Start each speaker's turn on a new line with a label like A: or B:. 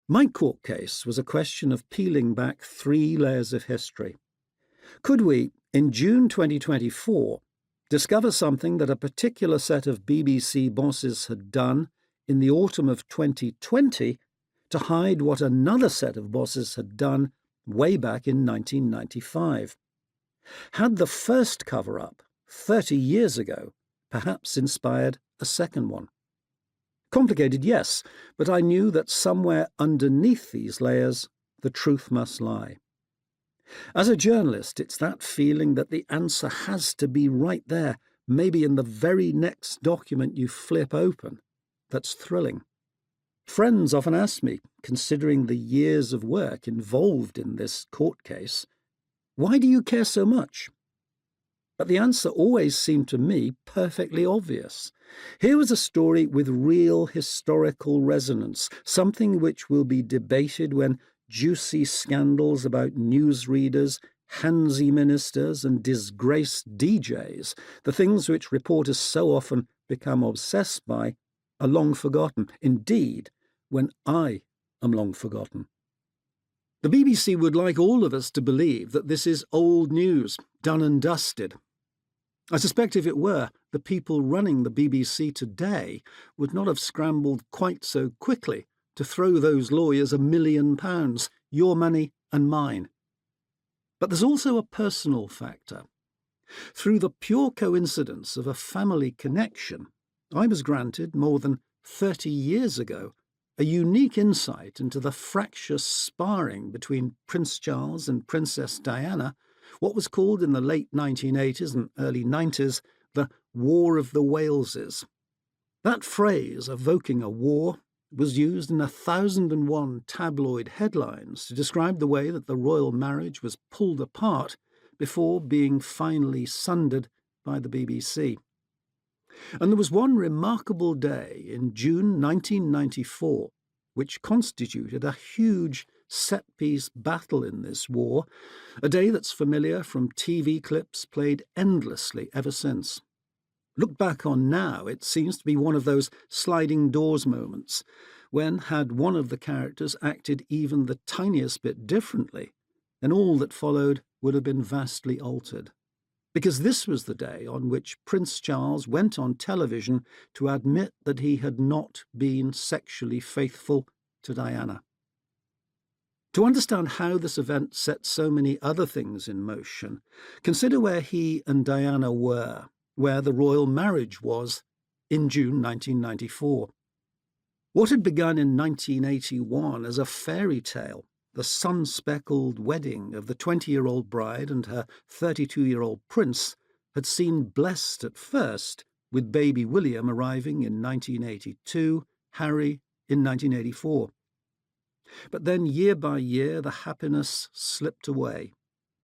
A: My court case was a question of peeling back 3 layers of history. Could we, in June 2024, discover something that a particular set of BBC bosses had done in the autumn of 2020 to hide what another set of bosses had done way back in 1995? Had the first cover-up, 30 years ago, perhaps inspired a second one? Complicated, yes, but I knew that somewhere underneath these layers the truth must lie. As a journalist, it's that feeling that the answer has to be right there, maybe in the very next document you flip open, that's thrilling. Friends often ask me, considering the years of work involved in this court case, why do you care so much? But the answer always seemed to me perfectly obvious. Here was a story with real historical resonance, something which will be debated when juicy scandals about newsreaders, handsy ministers and disgraced DJs, the things which reporters so often become obsessed by, are long forgotten. Indeed, when I am long forgotten. The BBC would like all of us to believe that this is old news, done and dusted. I suspect if it were, the people running the BBC today would not have scrambled quite so quickly to throw those lawyers £1 million, your money and mine. But there's also a personal factor. Through the pure coincidence of a family connection, I was granted, more than 30 years ago, a unique insight into the fractious sparring between Prince Charles and Princess Diana, what was called in the late 1980s and early 90s the War of the Waleses. That phrase, evoking a war, was used in 1,001 tabloid headlines to describe the way that the royal marriage was pulled apart before being finally sundered by the BBC. And there was one remarkable day in June 1994 which constituted a huge set-piece battle in this war, a day that's familiar from TV clips played endlessly ever since. Looked back on now, it seems to be one of those sliding doors moments when, had one of the characters acted even the tiniest bit differently, then all that followed would have been vastly altered. Because this was the day on which Prince Charles went on television to admit that he had not been sexually faithful to Diana. To understand how this event set so many other things in motion, consider where he and Diana were, where the royal marriage was in June 1994. What had begun in 1981 as a fairy tale, the sun-speckled wedding of the 20-year-old bride and her 32-year-old prince, had seemed blessed at first, with baby William arriving in 1982, Harry in 1984. But then, year by year, the happiness slipped away.